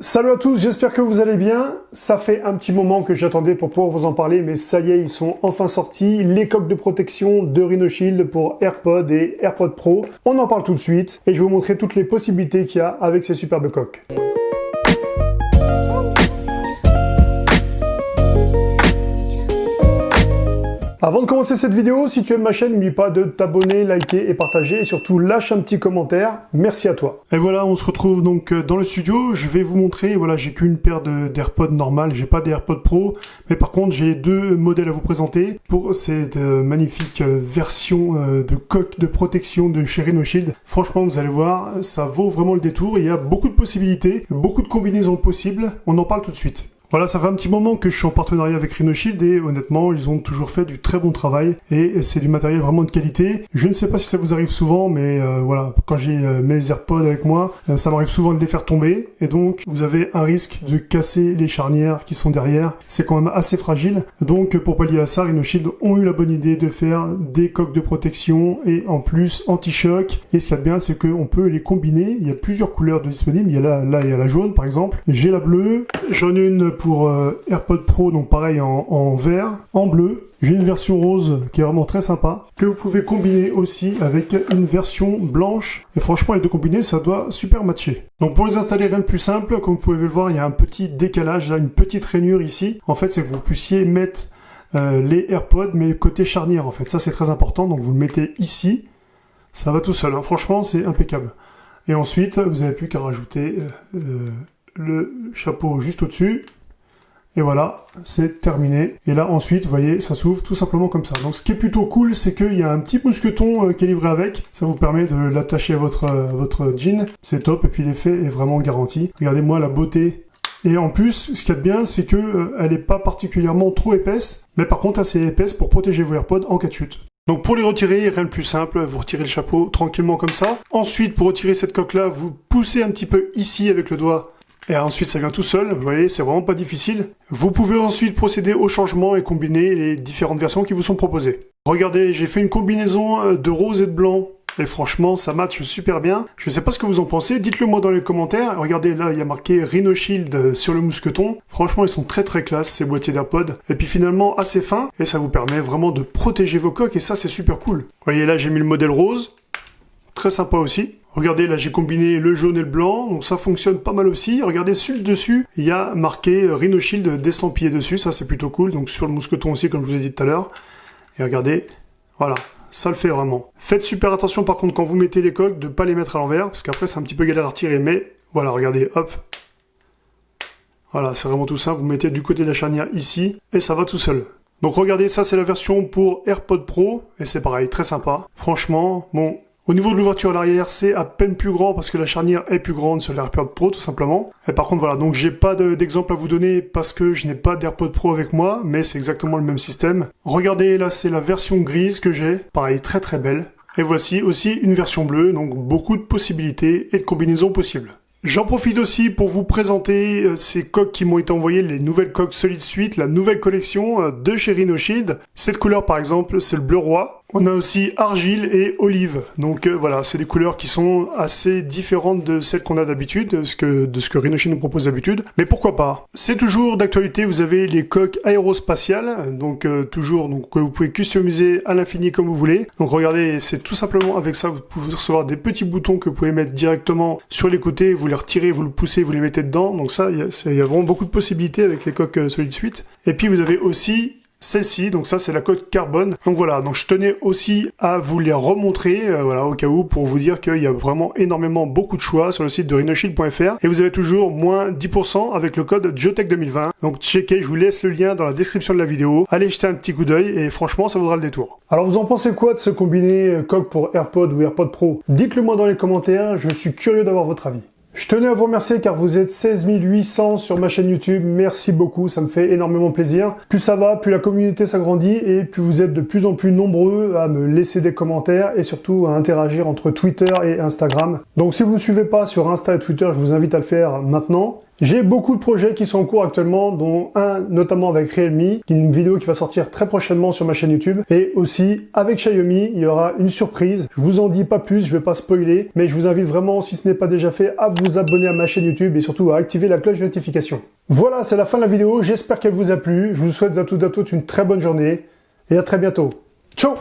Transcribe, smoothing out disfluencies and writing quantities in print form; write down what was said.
Salut à tous, j'espère que vous allez bien. Ça fait un petit moment que j'attendais pour pouvoir vous en parler, mais ça y est, ils sont enfin sortis. Les coques de protection de Rhino Shield pour AirPods et AirPods Pro. On en parle tout de suite et je vais vous montrer toutes les possibilités qu'il y a avec ces superbes coques. Avant de commencer cette vidéo, si tu aimes ma chaîne, n'oublie pas de t'abonner, liker et partager et surtout lâche un petit commentaire. Merci à toi. Et voilà, on se retrouve donc dans le studio. Je vais vous montrer, voilà, j'ai qu'une paire d'AirPods normales, j'ai pas d'AirPods Pro, mais par contre j'ai deux modèles à vous présenter pour cette magnifique version de coque de protection de chez Rhino Shield. Franchement, vous allez voir, ça vaut vraiment le détour. Il y a beaucoup de possibilités, beaucoup de combinaisons possibles. On en parle tout de suite. Voilà, ça fait un petit moment que je suis en partenariat avec Rhino Shield et honnêtement, ils ont toujours fait du très bon travail et c'est du matériel vraiment de qualité. Je ne sais pas si ça vous arrive souvent, mais voilà, quand j'ai mes AirPods avec moi, ça m'arrive souvent de les faire tomber et donc vous avez un risque de casser les charnières qui sont derrière. C'est quand même assez fragile. Donc pour pallier à ça, Rhino Shield ont eu la bonne idée de faire des coques de protection et en plus anti-choc. Et ce qu'il y a de bien, c'est qu'on peut les combiner. Il y a plusieurs couleurs disponibles. Il y a là il y a la jaune par exemple. J'ai la bleue. J'en ai une pour AirPods Pro, donc pareil en vert, en bleu. J'ai une version rose qui est vraiment très sympa, que vous pouvez combiner aussi avec une version blanche. Et franchement, les deux combinés, ça doit super matcher. Donc pour les installer, rien de plus simple. Comme vous pouvez le voir, il y a un petit décalage, là, une petite rainure ici. En fait, c'est que vous puissiez mettre les AirPods, mais côté charnière, en fait. Ça, c'est très important. Donc vous le mettez ici. Ça va tout seul. Hein. Franchement, c'est impeccable. Et ensuite, vous n'avez plus qu'à rajouter le chapeau juste au-dessus. Et voilà, c'est terminé. Et là, ensuite, vous voyez, ça s'ouvre tout simplement comme ça. Donc, ce qui est plutôt cool, c'est qu'il y a un petit mousqueton qui est livré avec. Ça vous permet de l'attacher à votre jean. C'est top. Et puis, l'effet est vraiment garanti. Regardez-moi la beauté. Et en plus, ce qu'il y a de bien, c'est que elle n'est pas particulièrement trop épaisse. Mais par contre, assez épaisse pour protéger vos AirPods en cas de chute. Donc pour les retirer, rien de plus simple, vous retirez le chapeau tranquillement comme ça. Ensuite, pour retirer cette coque-là, vous poussez un petit peu ici avec le doigt. Et ensuite, ça vient tout seul, vous voyez, c'est vraiment pas difficile. Vous pouvez ensuite procéder au changement et combiner les différentes versions qui vous sont proposées. Regardez, j'ai fait une combinaison de rose et de blanc. Et franchement, ça matche super bien. Je sais pas ce que vous en pensez, dites-le moi dans les commentaires. Regardez, là, il y a marqué Rhino Shield sur le mousqueton. Franchement, ils sont très très classe, ces boîtiers d'AirPods. Et puis finalement, assez fins. Et ça vous permet vraiment de protéger vos coques. Et ça, c'est super cool. Vous voyez, là, j'ai mis le modèle rose. Très sympa aussi. Regardez, là j'ai combiné le jaune et le blanc, donc ça fonctionne pas mal aussi. Regardez, sur le dessus, il y a marqué Rhino Shield d'estampillé dessus, ça c'est plutôt cool. Donc sur le mousqueton aussi, comme je vous ai dit tout à l'heure. Et regardez, voilà, ça le fait vraiment. Faites super attention par contre quand vous mettez les coques, de ne pas les mettre à l'envers, parce qu'après c'est un petit peu galère à retirer, mais voilà, regardez, hop. Voilà, c'est vraiment tout simple, vous mettez du côté de la charnière ici, et ça va tout seul. Donc regardez, ça c'est la version pour AirPods Pro, et c'est pareil, très sympa. Franchement, bon... Au niveau de l'ouverture à l'arrière, c'est à peine plus grand parce que la charnière est plus grande sur l'AirPods Pro tout simplement. Et par contre voilà, donc j'ai pas d'exemple à vous donner parce que je n'ai pas d'AirPods Pro avec moi, mais c'est exactement le même système. Regardez, là c'est la version grise que j'ai, pareil très très belle. Et voici aussi une version bleue, donc beaucoup de possibilités et de combinaisons possibles. J'en profite aussi pour vous présenter ces coques qui m'ont été envoyées, les nouvelles coques Solid Suite, la nouvelle collection de chez Rhino Shield. Cette couleur par exemple, c'est le bleu roi. On a aussi argile et olive. Donc voilà, c'est des couleurs qui sont assez différentes de celles qu'on a d'habitude, de ce que Rhino Shield nous propose d'habitude. Mais pourquoi pas? C'est toujours d'actualité, vous avez les coques aérospatiales, donc toujours que vous pouvez customiser à l'infini comme vous voulez. Donc regardez, c'est tout simplement avec ça, vous pouvez recevoir des petits boutons que vous pouvez mettre directement sur les côtés, vous les retirez, vous le poussez, vous les mettez dedans. Donc ça, il y a vraiment beaucoup de possibilités avec les coques Solid Suite. Et puis vous avez aussi celle-ci, donc ça c'est la coque carbone. Donc voilà, donc je tenais aussi à vous les remontrer, voilà, au cas où, pour vous dire qu'il y a vraiment énormément beaucoup de choix sur le site de rhinoshield.fr et vous avez toujours moins 10% avec le code Geotech 2020. Donc checkez, je vous laisse le lien dans la description de la vidéo. Allez jeter un petit coup d'œil et franchement ça vaudra le détour. Alors vous en pensez quoi de ce combiné coque pour AirPods ou AirPods Pro? Dites-le moi dans les commentaires, je suis curieux d'avoir votre avis. Je tenais à vous remercier car vous êtes 16 800 sur ma chaîne YouTube, merci beaucoup, ça me fait énormément plaisir. Plus ça va, plus la communauté s'agrandit et plus vous êtes de plus en plus nombreux à me laisser des commentaires et surtout à interagir entre Twitter et Instagram. Donc si vous ne me suivez pas sur Insta et Twitter, je vous invite à le faire maintenant. J'ai beaucoup de projets qui sont en cours actuellement, dont un notamment avec Realme, une vidéo qui va sortir très prochainement sur ma chaîne YouTube, et aussi avec Xiaomi, il y aura une surprise. Je vous en dis pas plus, je vais pas spoiler, mais je vous invite vraiment, si ce n'est pas déjà fait, à vous abonner à ma chaîne YouTube et surtout à activer la cloche de notification. Voilà, c'est la fin de la vidéo, j'espère qu'elle vous a plu. Je vous souhaite à toutes et à toutes une très bonne journée et à très bientôt. Ciao!